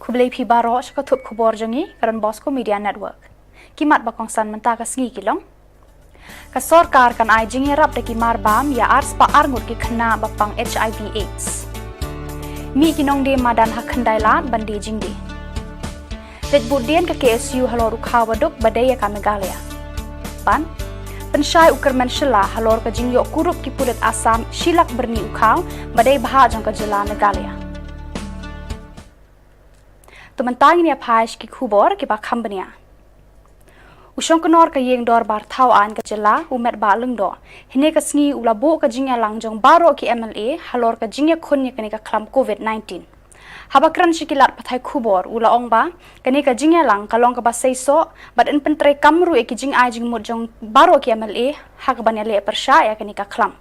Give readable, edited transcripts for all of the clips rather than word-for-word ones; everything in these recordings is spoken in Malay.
Kublai pi baro shka thup khubor jangi karan Bosco Media Network. Kimat bakong san menta ka sngi kilong. Ka sorkar kan ai jingi rap de kimar bam ya ars pa arngut ki khna bapang HIV AIDS. Mi kinong de madan ha khandai la bandi jingdi. Vet budien ka KSU halor ukhawa duk badai ka Meghalaya. Pan Pensyai ukermen Shilla halor ka jingyo kurup ki purit Asam Shilak berni ukhaw badai baha jang ka Jylla Meghalaya. Tumantang ni apaish ki Khubor ki ba company. Usong kenor ka yeng dor bar thau an ka Jylla umet ba lengdo. Hine ka sngi ulabo ka jingya langjong baro ki MLA halor ka jingya khunnya kani ka klam COVID-19. Habakran shikilat pathai Khubor ula ong ba kani ka jingya lang kalong ka ba seiso bad in pentre kamru e ki jing ai jing mot jong baro ki MLA hak banya le persya ya kani ka klam.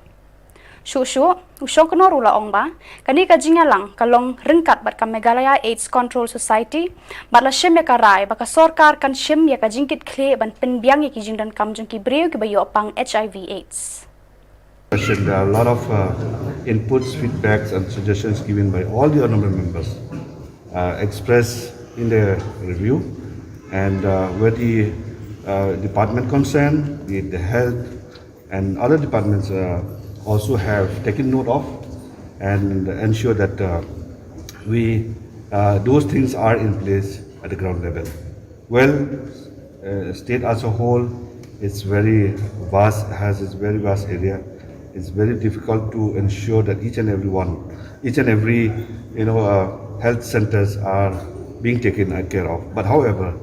Shushu usong kenor ula ong ba kani ka jingya lang kalong ringkat bat ka Meghalaya AIDS Control Society bat la shim ya ka rai ba ka sorkar kan shim ya ka jingkit khle ban pen biang ya ki jing dan kam jong ki breu ki ba yo pang HIV AIDS. There are a lot of inputs, feedbacks and suggestions given by all the honorable members expressed in the review, and where the department concerned, the health and other departments also have taken note of and ensure that those things are in place at the ground level. Well, state as a whole is very vast, has its very vast area. It's very difficult to ensure that each and every health centers are being taken care of. But however,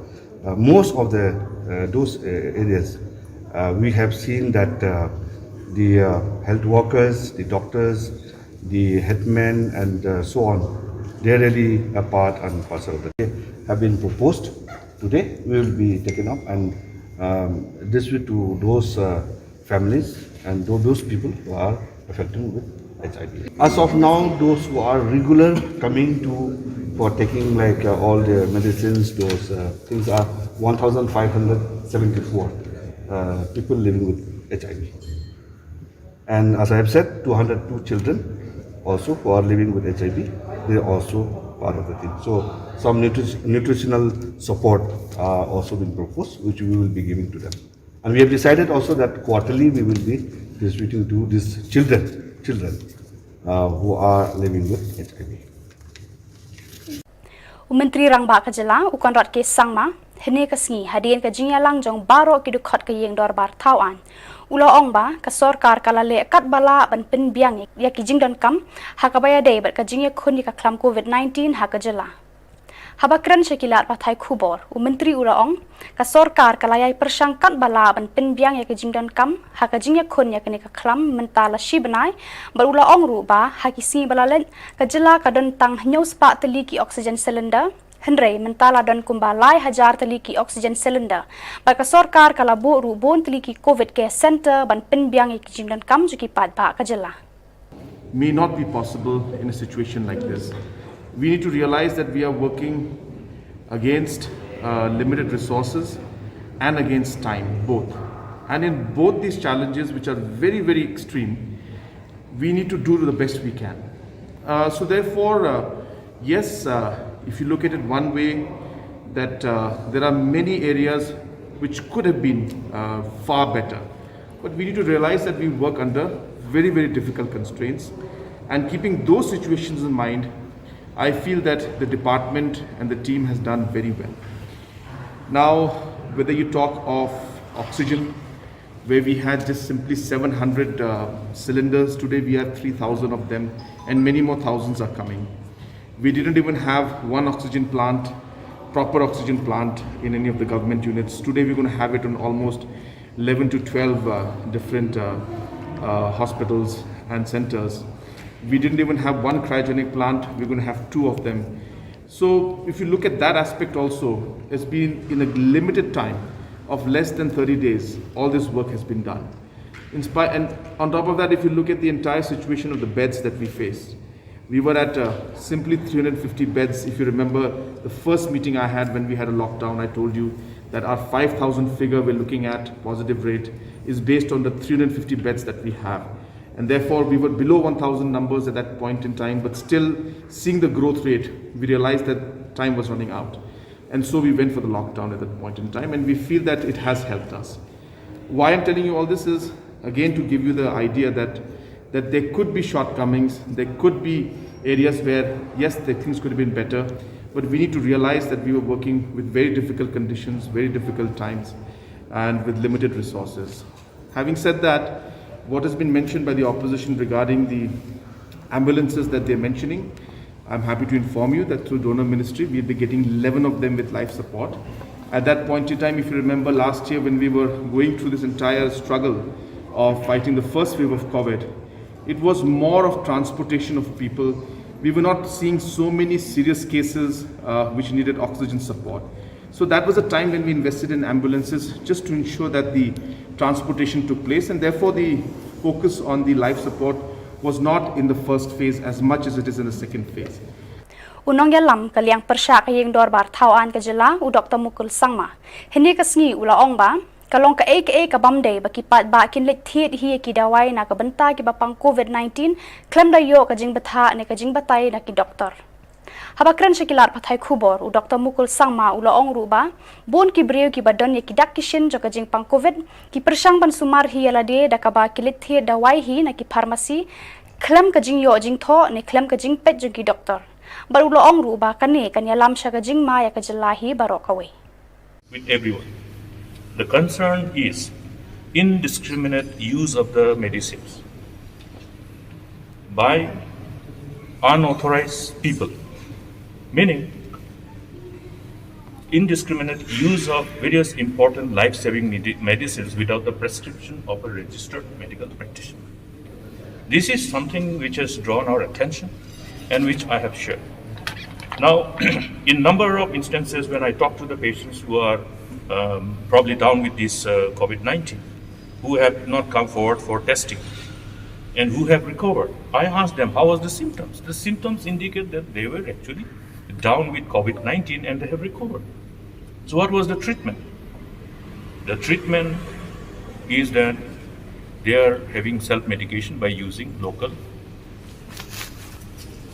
most of those areas we have seen that the health workers, the doctors, the headmen and so on, they're really a part and parcel of the day have been proposed. Today we will be taken up and distributed to those families and those people who are affected with HIV. As of now, those who are regular coming for taking like all the medicines, those things are 1,574 people living with HIV. And as I have said, 202 children also who are living with HIV, they are also part of the thing. So some nutritional support are also being proposed, which we will be giving to them. And we have decided also that quarterly we will be distributing to these children who are living with HIV. Menteri Rang Ba ka Jylla ukon rat ke sangma hene ka sngi hadien ka jingya langjong baro ki dukhat ka yeng dor bar thawan ula ong ba ka sorkar kala le kat bala ban pen biang ya ki jing don kam hakabaya dei bat ka jingya khun ka klam COVID-19 ha ka Jylla. Habakran shikilat pathai Khubor menteri ula ong ka sorkar kalayai persangkat bala ban pen biang ya ki jing don kam ha ka jingya khun ya kani ka klam mentala shibanai bar ula ong ru ba ha ki si bala len ka Jylla ka don tang nyos pa teli ki oxygen cylinder Henry mentala don kumbalai hajar teliki oxygen cylinder. Baka sorkar kala ru bon teliki COVID care center ban pen biang ki jing don kam juki pat ba ka Jylla. May not be possible in a situation like this. We need to realize that we are working against limited resources and against time, both. And in both these challenges, which are very, very extreme, we need to do the best we can. So therefore, yes, if you look at it one way, that there are many areas which could have been far better. But we need to realize that we work under very, very difficult constraints. And keeping those situations in mind, I feel that the department and the team has done very well. Now, whether you talk of oxygen, where we had just simply 700 cylinders, today we have 3,000 of them, and many more thousands are coming. We didn't even have one oxygen plant, proper oxygen plant in any of the government units. Today we're going to have it on almost 11 to 12 different hospitals and centers. We didn't even have one cryogenic plant, we're going to have 2 of them. So if you look at that aspect also, it's been in a limited time of less than 30 days, all this work has been done. And on top of that, if you look at the entire situation of the beds that we faced, we were at simply 350 beds. If you remember the first meeting I had when we had a lockdown, I told you that our 5,000 figure we're looking at, positive rate, is based on the 350 beds that we have. And therefore we were below 1,000 numbers at that point in time, but still seeing the growth rate, we realized that time was running out. And so we went for the lockdown at that point in time, and we feel that it has helped us. Why I'm telling you all this is, again, to give you the idea that there could be shortcomings, there could be areas where, yes, the things could have been better, but we need to realize that we were working with very difficult conditions, very difficult times, and with limited resources. Having said that, what has been mentioned by the opposition regarding the ambulances that they're mentioning, I'm happy to inform you that through donor ministry, we'll be getting 11 of them with life support. At that point in time, if you remember last year when we were going through this entire struggle of fighting the first wave of COVID, it was more of transportation of people. We were not seeing so many serious cases which needed oxygen support. So that was a time when we invested in ambulances just to ensure that the transportation took place, and therefore the focus on the life support was not in the first phase as much as it is in the second phase. Unong yalam kaliang persya kayeng dorbar Thauan ka Jylla u Dr. Mukul Sangma. Hini kasngi ula ong ba kalong ka ka bamde bakipat ba kin let thiet hi ki dawai na ka benta ki bapang COVID-19 klem da yo ka jing batha ne ka jing batai na ki doktor. Habakran syakilat pathai Khubor u Dr. Mukul Sangma ula ong ruba bon ki breu ki badon ye ki dak kishin jo ka jing pang COVID ki persang ban sumar hi alade da ka ba ki let thiet dawai hi na ki pharmacy klem ka jing yo jing tho ne klem ka jing pet jo ki doktor. Baru ula ong ruba kane kan yalam sya ka jing ma ya ka Jylla hi barok away. With everyone. The concern is indiscriminate use of the medicines by unauthorized people, meaning indiscriminate use of various important life-saving medicines without the prescription of a registered medical practitioner. This is something which has drawn our attention and which I have shared. Now, in number of instances when I talk to the patients who are probably down with this COVID-19, who have not come forward for testing and who have recovered, I asked them, how was the symptoms? The symptoms indicate that they were actually down with COVID-19 and they have recovered. So what was the treatment? The treatment is that they are having self-medication by using local,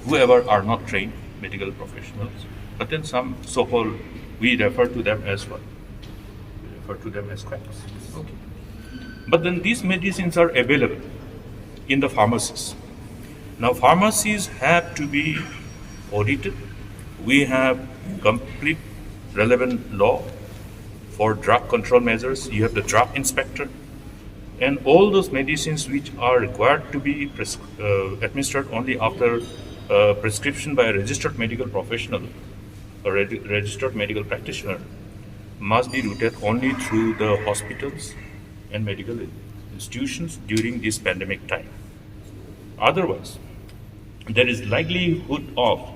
whoever are not trained medical professionals, but then some so-called, we refer to them as what? We refer to them as quacks. Okay. But then these medicines are available in the pharmacies. Now pharmacies have to be audited. We have complete relevant law for drug control measures. You have the drug inspector, and all those medicines which are required to be administered only after prescription by a registered medical professional or registered medical practitioner must be routed only through the hospitals and medical institutions during this pandemic time. Otherwise, there is likelihood of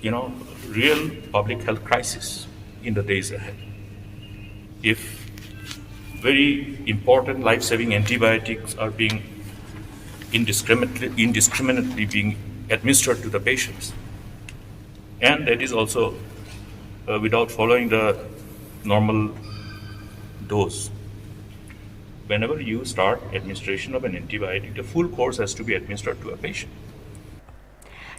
real public health crisis in the days ahead. If very important life-saving antibiotics are being indiscriminately being administered to the patients, and that is also without following the normal dose. Whenever you start administration of an antibiotic, the full course has to be administered to a patient.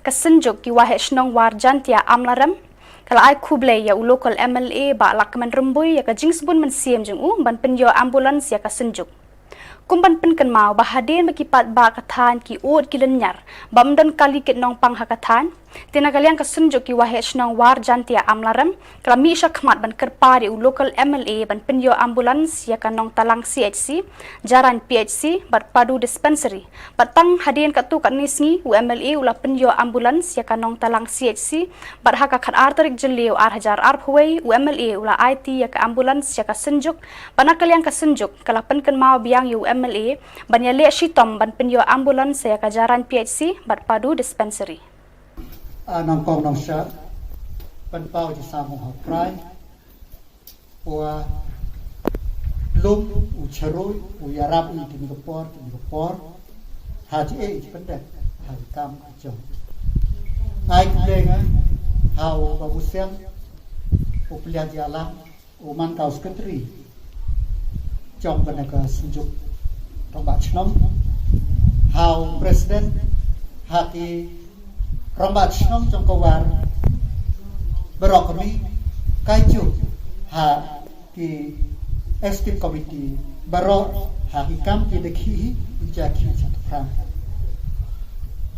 Kasenjuk ki wahe Shillong war jantia amlaram kala ai khuble ya u local MLA ba lakman rembui ya ka jingsbun man siem jeng u ban penyo ambulans ya kasenjuk kumban pen kan mau bahadin makipat ba kathan ki od kilanyar bamdan kali ket nong pang hakathan tinagaliang kasenjuk ki wahe Shillong war jantia amlaram kala mi syakmat ban kerpari u local MLA ban penyo ambulans ya kanong talang CHC jaran PHC bat padu dispensary batang hadin katu kanisngi u MLA ula penyo ambulans ya kanong talang CHC bat haka khat arterik jeliu ar hajar arphway u MLA ula IT ya ka ambulans ya kasenjuk banakaliang kasenjuk kala pen kan mau biang u MLA ban ya le shitom ban penyo ambulans ya ka jaran PHC bat padu dispensary nong kong nong sha ban pao ji sa mong học prai wa lum u cheroi u yarab ni tin gopor ha ji e ban da ha kam chong ai de nga hau ba bu sem u plia ji ala u man kau sekretari chong ban ka sinjuk trong ba chnom hau president ha ki Rombat Shillong trong câu war berok kami kaju ha ki estate committee berok ha ki kam ki dekhi ujaki satu pram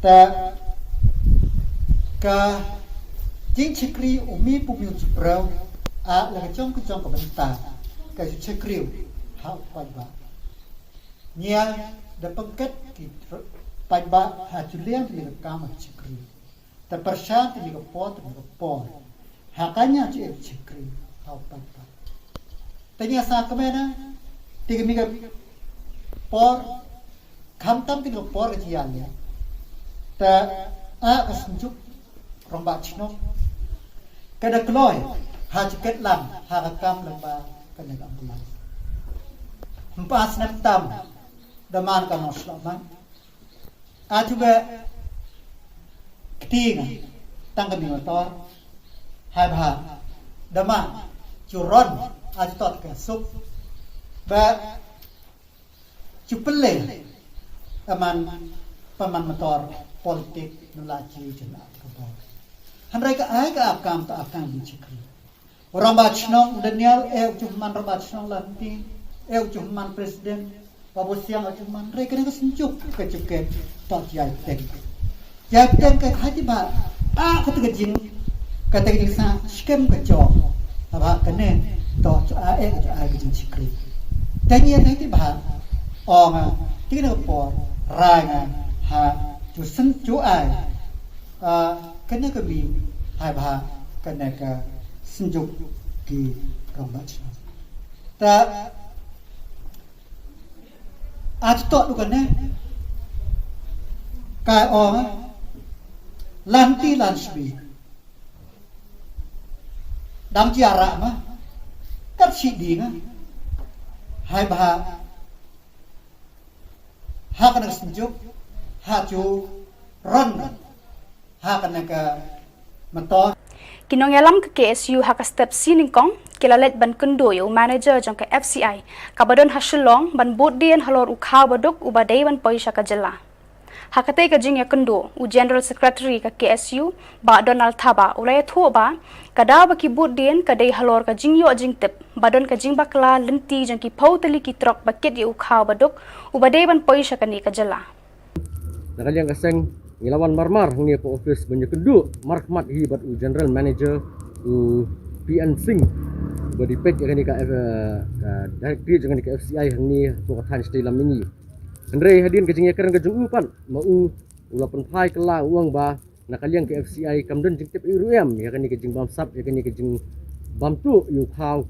ta ka jing chikri umi pumi ujibrau a la chong ku chong ka banta ka chikri ha pai ba nya da pangkat ki pai ba ha julian ni ka ma chikri ta persat ni ka pot ni ka por hakanya chikri ha pai ba tanya sa ka mena tiga mi ka por kham tam ti ka por ka jian ya ta a ka sunjuk romba chino kada kloy ha chiket lam ha ka kam lamba kana ka ambulan empas nam tam daman ka noslaman ajuba ktinga tangga mi motor ha bha dama churon aju tot ka sup ba chupele aman paman motor politik nulaji jena ka ba hanrai ka ai ka akam ta akam di chikri orang bachnong daniel cuman orang bachnong lanti cuman presiden babu siang cuman mereka ni kesenjuk kecuket tak jai ten ke hati ba kata kejing kata kejing sa skem kejong apa kene to kejing chikri tanya nanti ba ong tiga por ranga ha tu sen tu ai kena ke bi hai ba kena ke senjuk ki rombat ta tok tu kena kai ong lanti lansbi dam jiara ma kat si ding hai ba ha kena senjuk ha chu ron ha kena ke mentor Kinong yalam ke KSU haka step sining kong kilalet ban kendo yo manager jong ke FCI kabadon ha Shillong ban bodien halor ukhaw baduk ubadai ban Khubor Na Ka Jylla hakate ka jing ya kendo u general secretary ka KSU ba Donald Thaba ulay thu ba kada ba ki bodien kadai halor ka jing yo jing tip badon ka jing bakla lenti jong ki pautali ki trok baket yo ukhaw baduk ubadai ban Khubor Na Ka Jylla nakaliang kaseng Ilawan marmar ni po office banyak kedua markmat hi bat u general manager u PN Singh badi pet jangan ka director jangan ka FCI hang ni po kathan stay lam ni andre hadin kajing yakan ka jung pan mau ulapan phai kala uang ba nakaliang ka FCI kamdon jing tip UM yakan ni kajing bam sap yakan ni kajing bam tu yu khau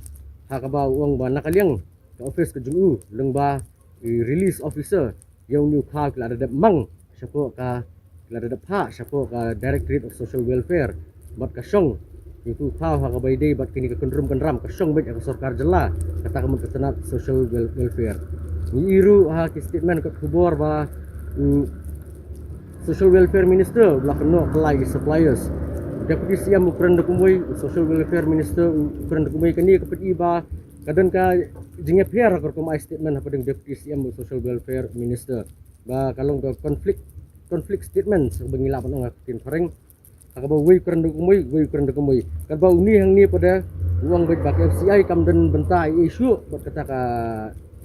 ha ka ba uang ba nakaliang ka office ka jung leng ba release officer yang ni khau kala ada mang siapa ka kelada dapha siapa ka Directorate of Social Welfare bat kasong itu khau ha ka baidai bat kini ka kendrum kendram kasong bet ka sarkar Jylla kata kamu ketenat social welfare ni iru ha ki statement ka Khubor ba Social Welfare Minister belah kena kelai suppliers Deputy CM ukuran dokumoi Social Welfare Minister ukuran dokumoi kini kepeti ba kadang ka jingnya piar ka komai statement apa dengan Deputy CM Social Welfare Minister ba kalau ka konflik statement bangila panong akin pareng akaba wei ukuran dokumoi kan ba uni hang ni pada uang baik bak FCI kamden bentai isu buat kata ka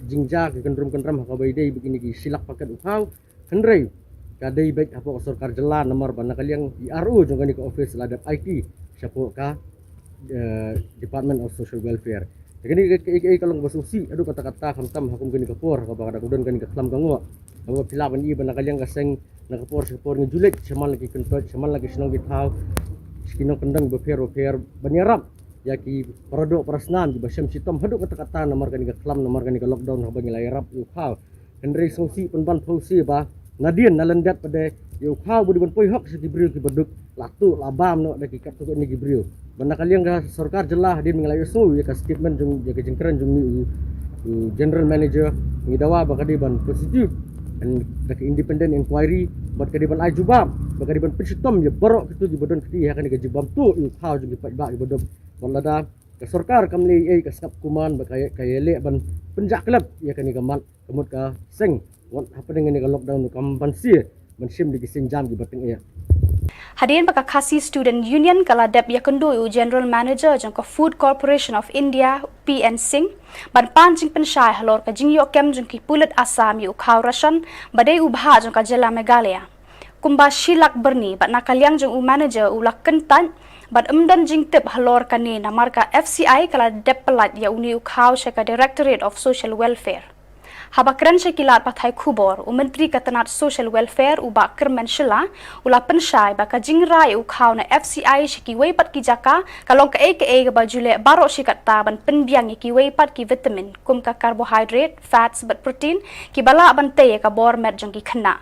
jingja ke kendrum-kendram akaba idei begini ki silak paket ukau hendrei kadai baik apa sarkar Jylla nomor bana kaliang IRU jong ni ka office ladap IT siapa ka Department of Social Welfare jadi kalau basusi aduh kata-kata hamtam hakum kini kapor ka kada kudon kini ka klam kangwa kalau pilaban i bana kaliang kaseng nakapor ngejulik saman lagi kentut saman lagi senong githau skino kendang befer banyarap yaki produk perasnan di basam sitom haduk kata-kata nomor kani ka klam nomor kani ka lockdown ha bangi layarap yu khau kendri songsi penban fausi ba nadian nalendat pada yu khau budi ban poi hok segibriu ki beduk latu labam no daki kat tu ni gibriu bana kaliang ka sarkar Jylla din mengalai so ya ka statement jung ya ka jengkeran jung ni general manager ngidawa bakadi ban positive and daki independent inquiry bat kadiban ajubam bakadiban pensitom ya borok kitu di bodon kiti ya kan gajibam tu yu khau jung pat ba bodom walada ka sarkar kamli ka skap kuman bakaya kayele ban penjak klub ya kan gamat kemut ka seng wat apa dengan ni ka lockdown kam bansi ban sim di sing jam di bateng ya Hadirin Pakakasi Student Union kala dep yakundui General Manager jangka Food Corporation of India PN Singh ban panjing pensyai halor ka jingyo kem jangki pulut asam yu khau rashan badai ubha jangka Jylla Meghalaya. Kumba Shillong berni bat nakaliang jang manager ulak kentan bat emdan jing tip halor kani na marka FCI kala dep pelat ya uni ukhau syaka Directorate of Social Welfare. Habakran syakilat pathai Khubor, Menteri Katanat Social Welfare ubak Kermen Shilla, ula pensyai baka jingrai ukhau na FCI syaki weipat ki jaka, kalong ka ke bajule barok syikat ban penbiang ki weipat ki vitamin, kum ka carbohydrate, fats bat protein, ki bala bante ka bor met jong ki kena.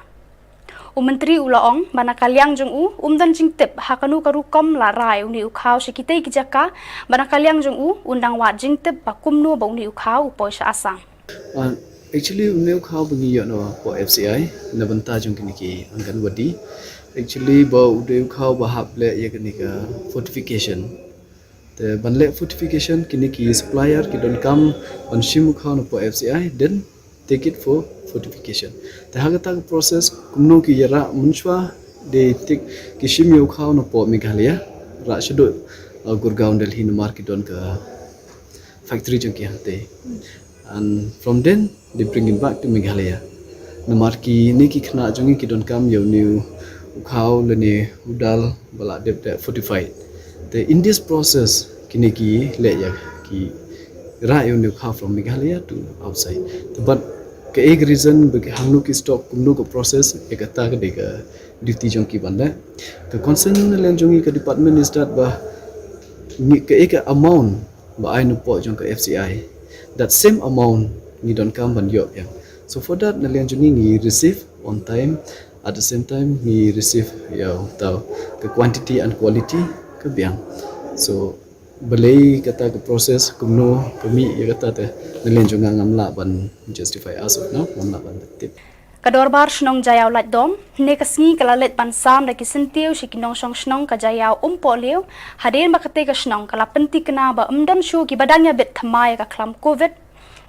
Menteri ulaong manakaliang jong umdan jing tip hakanu karukom la rai uni ukhau syaki tei ki jaka, manakaliang jong undang wat jing tip ba kumnu ba uni ukhau upoi sya asam. Actually, unik kau bengi yo no po FCI na banta jong kini ki angkan wadi. Actually, ba unik kau bahap le ya kini ka fortification. The banle fortification kini ki supplier ki don kam on shimu kau no po FCI then take it for fortification. The hagata process kumno ki yara munchwa de take ki shimu kau no po Meghalaya ra shado Gurgaon Delhi no market don ka factory jong ki hante. And from then they bring it back to Meghalaya. Namarki ni ki khna jongi ki don kam yo new ukhau lene udal bala dep fortified. The in this process kini ki le ya ki ra yo new ukhau from Meghalaya to outside. But ke ek reason bagi hamnu ki stock kumnu ko process ekata ke deka duty jong ki banda. The concern len jongi ke department is that ba ni ke ek amount ba ai no po jong ke FCI. That same amount ni don't come ban yok yang. So for that nalian juni ni receive on time, at the same time ni receive ya tahu ke quantity and quality ke biang. So belai kata ke proses kumno kami ya kata te nalian junga ngamla ban justify us of now ngamla ban tip. Kador bar shnong jayau lat dom, ne kasngi kala let pan sam da kisentiu shikinong shong shnong ka jayau leo, hadin bakate ka shnong kala penti kena ba umdan shu ki badanya bit thamaya ka klam COVID.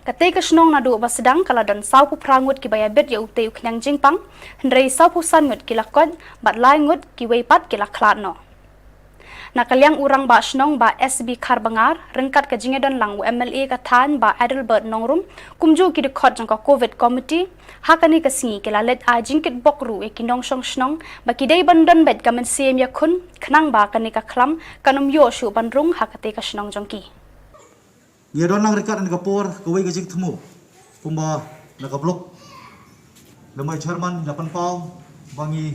Kate ka shnong na do ba sedang kala don sau pu prangut ki baya bit ya uteu knyang jingpang, hendrei sau pu sangut ki lakod, bat lai ngut ki weipat ki laklat no. Nakaliang urang ba shnong ba SB Karbangar, rengkat ka jingedon lang MLA ka than ba Adelbert Nongrum, kumju ki dekot jangka COVID committee, hakani ka singi kila let a jingkit bokru e kinong shong shnong, ba kidei bandon bet kamen siem ya kun, kenang ba kani ka klam, kanum yo shu bandrung hakate ka shnong jongki. Ia don lang rekat na kapor, kawai ka jing temu, kumba nakablok, lemai chairman lapan pau, bangi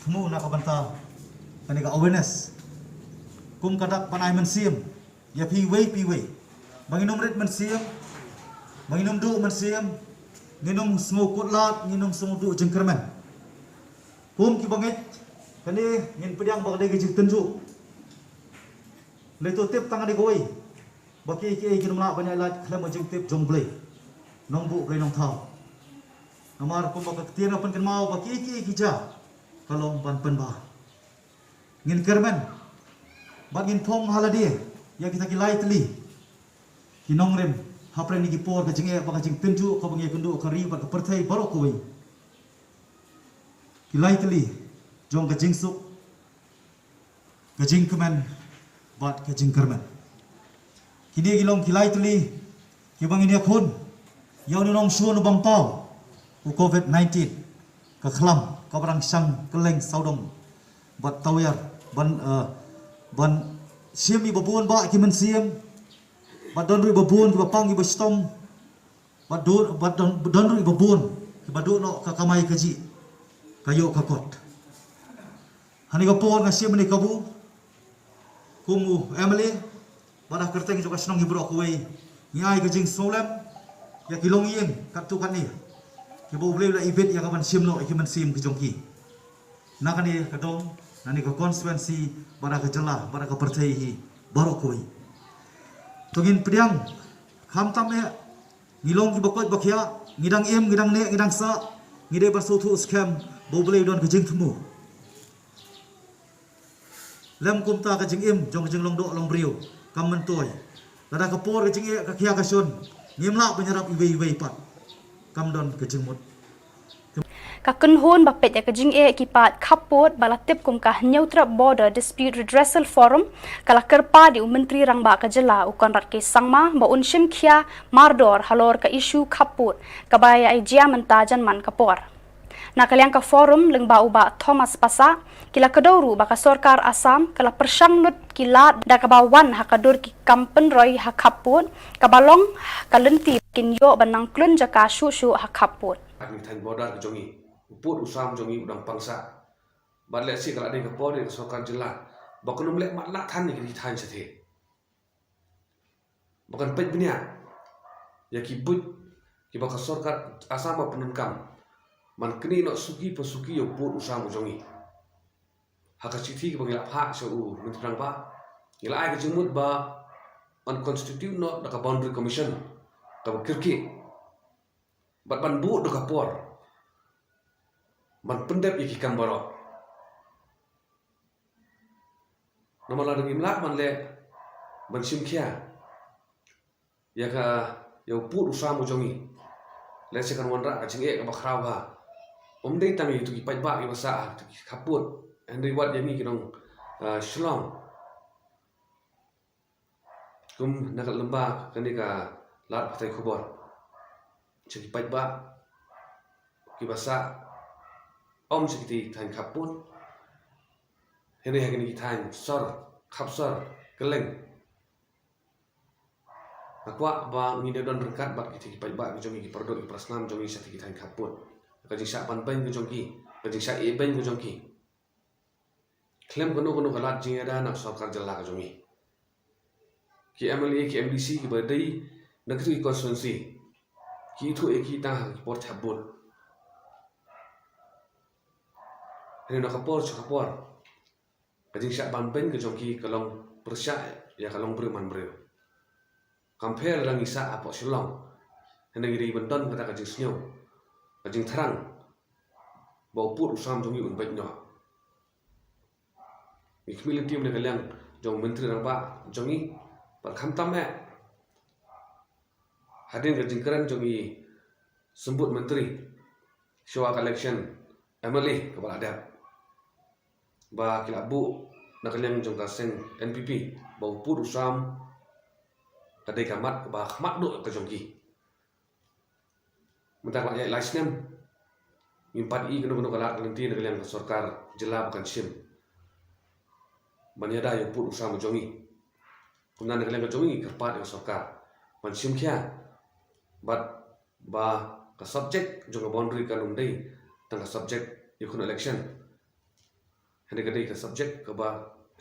temu nakabanta, kani ka awareness. Kum kadak panai mensiam, ya piway, banginum red mensiam, banginum du mensiam, nginum semua kutlat, nginum semua du jengkerman. Kum ki bangit, kani ngin pediang bagade gejik tenju. Leto tip tangan di koi, baki ki kinum la banyak lat klam jeng tip jong blay, nong bu blay nong thau. Namar kum baka tiang apan kenmau baki ki kija, kalau pan ba. Ngin kerman. Bagin pong haladia ya kita kilai teli kinong rem hapre ni gipor ka jinge baka jing tenju ka bangi kundu ka ri baka perthai barok koi kilai teli jong ka jing suk ka jing kemen bat ka jing kermen kini gilong kilai teli ki bangi ni khun yaw ni nong shu no bang pau ku COVID-19 ka khlam ka barang sang keleng saudong bat tawyer ban siam ibu babun ba ki men siam ba don ri babun ki bapang ki bastom ba don ri babun ki badu no ka kamai kaji kayo ka kot hani ka por na siam ni kabu kumu emily ba da kerteng jo ka snong ibro kuai ngai ka jing solam ya kilong yen kat tu kan ni ki bo ble la ibet ya ka ban siam no ki men siam ki jongki na kan ni ka dong nani ka konstituensi bara ka Jylla bara ka partai hi barok koi togin pediang khamtam e ngilong ki bakot bakhya ngidang ngidang ne ngidang sa ngide basothu scam boble don ka jing thmu lem kumta ka jing jong jing long do long brio kam mentoy lada ka por ka jing ka khya ka shon ngimla penyerap iwe pat kam don ka jing mut ka kunhun ba pet ya ka jing e kipat khapot bala tip kum ka neutral border dispute redressal forum kala kerpa di menteri rang ba ka jela ukon rat ke sangma ba unshim khia mardor halor ka issue khapot ka baya ai jia menta janman kapor na kaliang ka forum leng ba uba Thomas Pasa kila kadoru ba ka sorkar Assam kala persang nut kila da ka bawan hakadur ki kampen roy hakaput ka balong kalenti kinyo banang klun jaka shu hakaput Kami tan border jongi uput usam jongi udang pangsa badle si kala dei kapor de sokan jela bakunum lek mat la tan ni ki tan sethe bukan pet bnia ya ki but ki ba sorkar Assam ba penun kam man kini no suki pesuki yo put usam jongi hakasithi ki bangila pha so u mentrang ba ngila ai ka jimut ba on constitute no da ka boundary commission ka kirki bat ban bu do kapor man pendep iki kambaro nomala de imla man le ban simkhia ya ka yo pu usam jongi le se kan wanra ka chinge ka bakhraw ha dei tangi tu ki pai ba ki basa tu ki khaput andai wat yani ki dong Shillong kum nak lembah kani ka lat patai Khubor Cik baik ba kibasa om sikiti tan kapun hene hagini tan sor kapsor keleng akwa ba ngide don berkat bat kiti baik ba jongi ki perdo ki prasnam jongi sati tan kapun ka jisa pan pen jongi ka jisa e pen jongi klem kono kalat jingada nak sorkar jela ka jongi ki MLA ki MDC ki badai nak tu constituency ki thu eki ta port habut ini nak kapor cakapor kajing syak banpen ke jongki kalong persyak ya kalong berman ber compare lang isa apo Shillong heneng ri benton kata kajing snyo kajing terang bau put usam jongi un baik no ikmil tim ne kalyang jong menteri rang ba jongi par khamtam me hadin ke jingkaran jongi sembut menteri showa collection MLA kepala adat ba kilabu nakaliang jong kaseng NPP bau pur usam kadai kamat ba khmat do ke jongki mentak la laisnem impat i kenu kalat nanti nakaliang sorkar jela bukan sim banyada yo pur usam jongi kunan nakaliang jongi kerpat yo sorkar man sim kya but ba ka subject jo boundary ka lumdei tang subject ikun election hene ka dei ka subject ka ba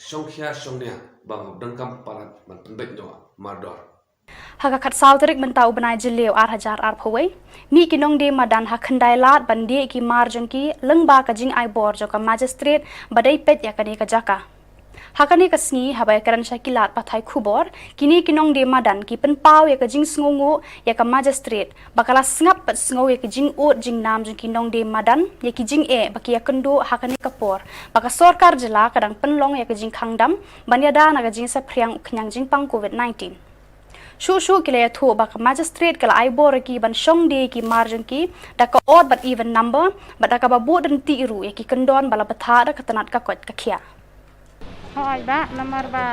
songkhya songnya bang dangkam parat man penbek do mardor Haga kat sauterik mentau benai jeleu ar phawai mi kinong de madan ha khandai lat bandi ki marjong ki lengba ka jing ai bor jo ka magistrate badai pet ya kani ka jaka hakani kasngi habai karan shakilat pathai Khubor kini kinong de madan ki penpau ya ka jing sngongo ya ka magistrate bakala sngap pat sngo ya ka jing ot jing nam jing kinong de madan ya ki jing e baki ya kendo hakani kapor baka sorkar jela kadang penlong ya ka jing khangdam banyada na ka jing sa phriang ukhyang jing pang COVID-19 Shushu kila ya thu baka magistrate kala aibor ki ban shong de ki marjong ki da ka odd but even number but da ka babu dan tiru ya ki kendon bala betha da katanat ka kot ka khia Hoi ba nomor ba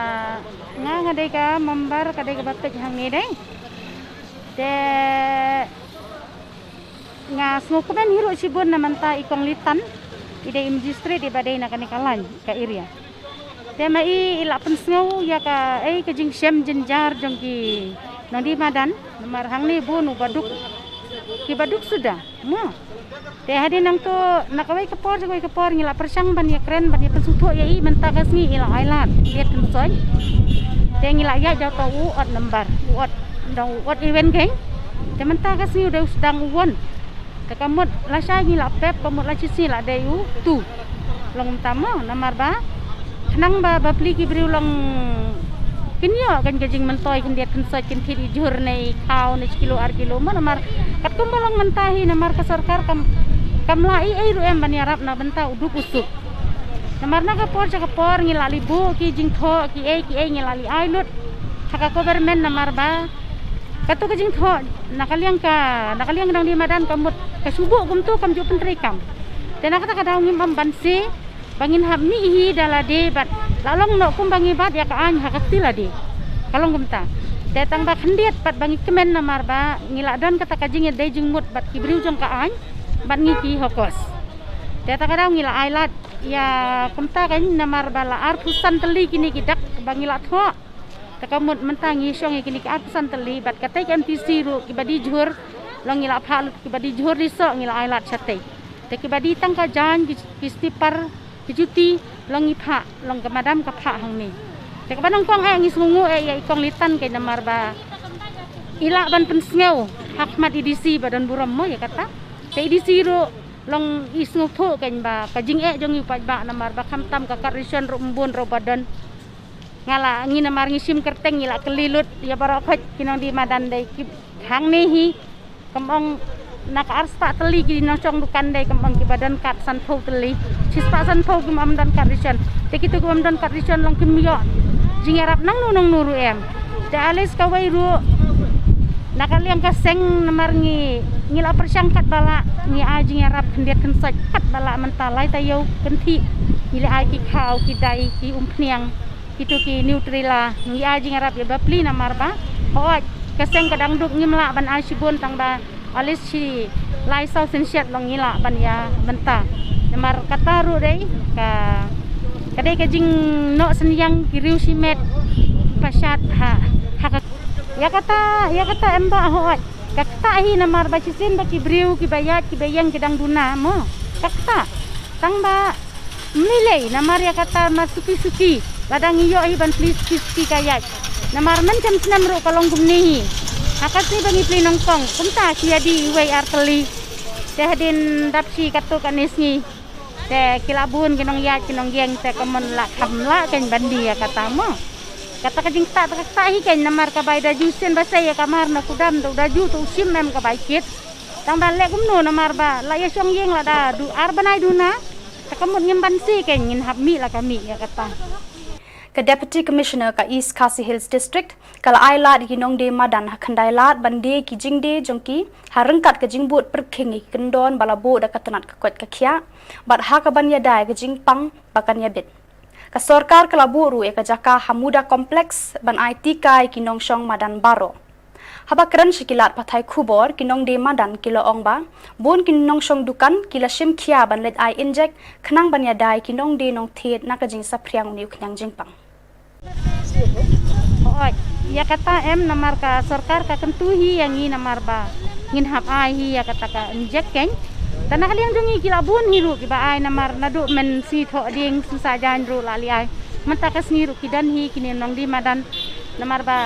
nga dei ka member ka dei ka batik hang ni dei de nga smo ko ben hiro sibun na manta ikong litan ide magistrate di badai na kanikalan ka area de mai ila pensngau ya ka ka jing sem jenjar jong ki nodi madan nomor hang ni bu nu baduk ki baduk sudah mo de hadi nang to nakawai kapor jagoi kapor ngila persang ban ya kren ban ya pensuto ya i mentakas ni ila island lihat tensoy de ngila ya jaw to u ot number u ot dong ot event geng de mentakas ni udah sedang won de kamut la sha ngila pep kamut la chisi la de u tu long tamo nomor ba nang ba bapli ki bri long kinyo kan gajing mentoy kin dia tensoy kin thi jur nei kau nei kilo ar kilo ma nomor kat kumbolong mentahi nomor ka sarkar kamlai ru em ban yarap na benta uduk usuk nomor na kapor ngila libu ki jing tho ki ngila li ai lut haka government nomor ba katu ka jing tho nakaliang dang di madan kamut ka subu gum tu kam ju pentri kam Tena kata kadang ngim bansi bangin hammi hi dalade bat lalong no kum bangi bat ya ka an hakatila di. Kalong kumta. Datang ba khandiat pat bangi kemen namar ba ngiladon kata kajing dai jingmut bat kibriu jong ka an bat ngi ki hokos. Datang kadang ngila ailat ya kumta kan namar bala ar pusan teli kini kidak bangila tho. Takamut mentangi syong kini ki ar pusan teli bat katai MTC ru kibadi jhur long ngila pha kibadi jhur riso ngila ailat chatai. Te kibadi tang ka jan kistipar kijuti long ipha long kamadam ka pha hang ni. Te kabanong kong ay ngisngungu ya ikong litan kay namar ba ila ban pensngeu hakmat IDC badan buram mo ya kata. Te IDC ru long isngu tho kay ba kajing jong ipa ba namar ba kamtam ka karison ru mbun ro badan ngala ngi namar ngisim kerteng ila kelilut ya barokot kinong di madan dai hang ni hi kamong nak arsta teli ki nong dukan dai kamong ki badan kat san tho teli sispa san tho ki mam dan karison te kitu ki mam dan karison long kimyo jingarap nang nunong nuru em te alis kawai ru nakaliang kaseng namar ngi ngila persangkat bala ngi ajing arab kendiat kensaj kat bala mentalai tayo kenti ngila aki kau ki dai ki umpniang itu ki neutrila ngi ajing arab ya bapli namar ba hoaj kaseng kadang duk ngimla ban asibun tang ba alis si lai sau sensiat long ngila ban ya benta namar kataru dai ka kadai kajing no senyang kiriu simet pasat ha ya kata emba hoat kata hi namar ba cisin ba kibriu kibayat kibayang kidang duna mo kata tangba milei namar ya kata masuki ladang iyo hi ban please kiski kayat namar mencam senam ro kalong gumni hakasi bangi pli nongkong kumta kiadi wei arteli tehadin dapsi katu kanisni te kilabun kinong yat kinong geng te kamon la kamla kan bandi ya kata mo kata kajing tak hi kan namar ka bai da jusen basai ya kamar na kudam do da ju tu sim mem ka bai kit tang balek kumno namar ba la ya syong yeng la da du ar banai duna te kamon ngim bansi kan ngin habmi la kami ya kata Ka Deputy Commissioner ka East Khasi Hills District kala ailat ginong de madan hakandai lat bande ki jingde jongki harengkat ka jingbut perkhingi kendon balabo da katanat ka kot ka khia bat ha ka ban ya dai ka jingpang bakan ya bit ka sarkar kala buru e ka jaka hamuda complex ban IT kai kinong shong madan baro haba kran shikilat pathai khubor kinong de madan kilo ongba bon kinong shong dukan kila shim khia ban let ai inject khnang ban ya dai kinong de nong thet na ka jing saphriang niu khnang jingpang hoaj ya kata em namar ka sarkar ka kentuhi yang ngi namar ba ngin hap ai hi ya kata ka inject ken tanah liang jongi kilabun hiru ki ba ai namar nadu men si tho ding susah jan ru lali ai menta ka sniru kidan hi kini nong di madan namar ba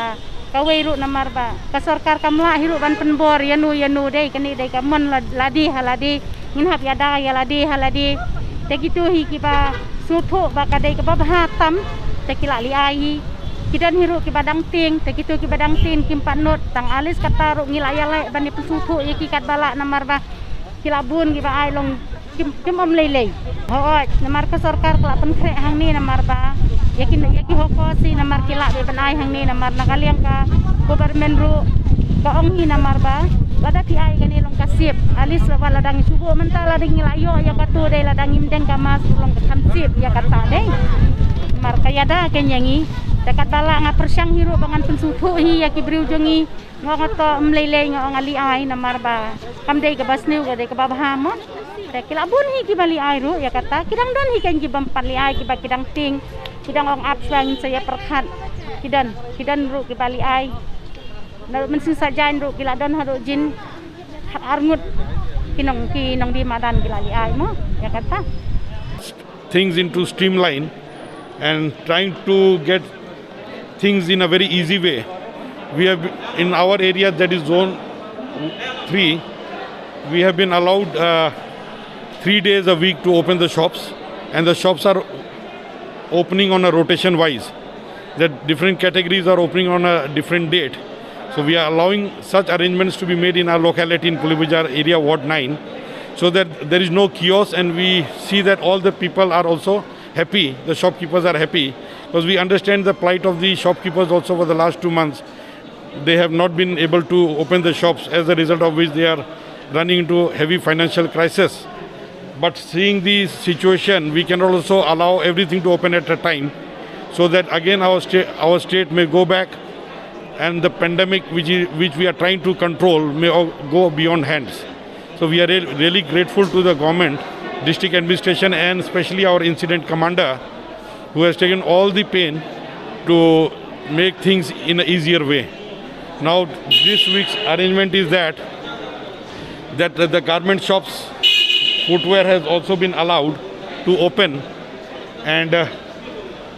kawai ru namar ba ka sarkar kamla hiru ban penbor yanu dei kani dei ka mon ladi haladi ngin hap ya da ya ladi haladi te gitu hi ki ba sutho ba ka dei ka ba hatam te kila li ai kidan hiru ki badang ting te gitu ki badang tin kim panut tang alis kata ru ngilaya lai bani pesuthu ye ki kat bala namar ba kilabun ki ba ai long kim om lei hooj namar ka sarkar kala penkre hang ni namar ba yakin hokosi namar kila be ban ai hang ni namar nakaliang ka government ru ka ong hi namar ba lada ti ai gani long kasip alis la ladang subo mentala ding layo ya katu dei ladang imdeng ka mas long ka kansip ya kata dei mar kaya da kenyangi dekat bala nga persyang hiru bangan pensuthu hi ya kibriu jongi ngoto mlele ngo ngali ai namar ba kamdei ka basniu ga dei ka babaham te kilabun hi ki bali ai ru ya kata kidang don hi kan ki bampat li ai ki ba kidang ting kidang ong apswang saya perkhat kidan ru ki bali ai na mensin sajan ru kila don haru jin arngut kinong di madan kilali ai mo ya kata things into streamline and trying to get things in a very easy way. We have in our area, that is zone 3, we have been allowed 3 days a week to open the shops, and the shops are opening on a rotation wise. That different categories are opening on a different date. So we are allowing such arrangements to be made in our locality in Pulibujar area Ward 9, so that there is no chaos, and we see that all the people are also happy, the shopkeepers are happy, because we understand the plight of the shopkeepers also for the last 2 months. They have not been able to open the shops, as a result of which they are running into heavy financial crisis. But seeing the situation, we can also allow everything to open at a time, so that again our state may go back, and the pandemic which we are trying to control may go beyond hands. So we are really grateful to the government, district administration, and especially our incident commander, who has taken all the pain to make things in an easier way. Now this week's arrangement is that the garment shops, footwear has also been allowed to open, and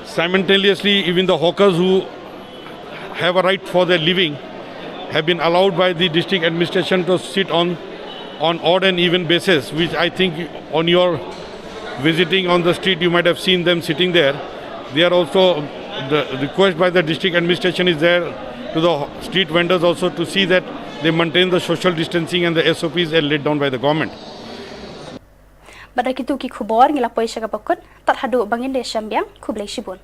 simultaneously even the hawkers who have a right for their living have been allowed by the district administration to sit on odd and even basis, which I think on your visiting on the street you might have seen them sitting there. They are also, the request by the district administration is there to the street vendors also to see that they maintain the social distancing and the SOPs are laid down by the government. Badai kitu ki khubor ngila poisha ka bakut tat hadu bangin de syambiang kublai shibun.